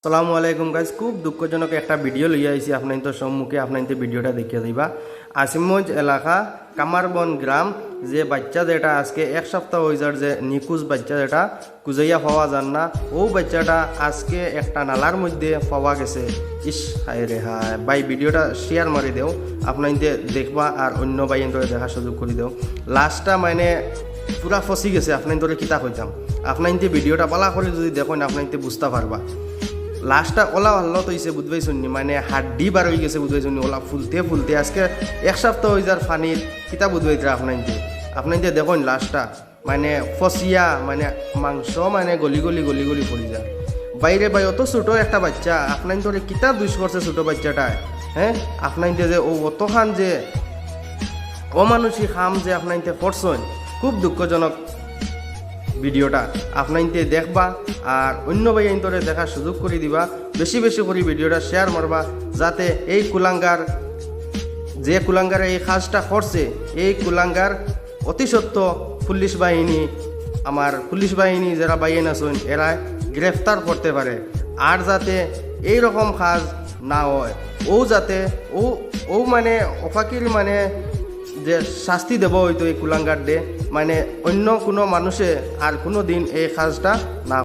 আসসালামু আলাইকুম গাইজ, খুব দুঃখজনক একটা ভিডিও লইয়া আইছি আপনার সম্মুখে। আপনার ভিডিওটা দেখিয়ে দিবা। আসিমগঞ্জ এলাকা কামারবন গ্রাম যে বাচ্চা যেটা আজকে এক সপ্তাহ হয়ে যার যে নিখোঁজ বাচ্চা যেটা খুঁজাইয়া পাওয়া যান না, ও বাচ্চাটা আজকে একটা নালার মধ্যে পাওয়া গেছে। ইস হায় রে হায় ভাই, ভিডিওটা শেয়ার মারি দেও, আপনার দেখবা আর অন্য ভাই দেখার সুযোগ করে দেও। লাস্টটা মানে পুরা ফসি গেছে। আপনার কিতা হইতাম, আপনার ভিডিওটা পালা করে যদি দেখেন আপনার বুঝতে পারবা। লাস্টটা ওলা আল্লাহ তো হয়েছে বুধবাই শুনি, মানে হাড্ডি বার হয়ে গেছে বুধবাই শুনি। ওলা ফুলতে ফুলতে আজকে এক সপ্তাহ হয়ে যার ফানির কিতা বুধবাইতে আপনার দেখুন লাস্টটা মানে ফসিয়া, মানে মাংস মানে গলি গলি গলি গলি পড়ি যায়। বাইরে ভাই অত ছোটো একটা বাচ্চা, আপনার ধরে কিতা দুষ করছে ছোটো বাচ্চাটায়। হ্যাঁ, আপনার যে ও অত খান যে অমানুষী খাম যে আপনার করছেন, খুব দুঃখজনক। ভিডিওটা আপনার দেখবা আর অন্য ভাই আইনতরে দেখার সুযোগ করে দিবা। বেশি বেশি করে ভিডিওটা শেয়ার মারবা, যাতে এই কুলাঙ্গার যে কুলাঙ্গারে এই কাজটা করছে, এই কুলাঙ্গার অতি সত্য পুলিশ বাহিনী, আমার পুলিশ বাহিনী যারা বাইন আছেন এরা গ্রেফতার করতে পারে। আর যাতে এই রকম কাজ না হয়, ও যাতে ও মানে অফাকির মানে যে শাস্তি দেব হইতো এই কুলাঙ্গার দে, মানে অন্য কোনো মানুষে আর কোনো দিন এই কাজটা না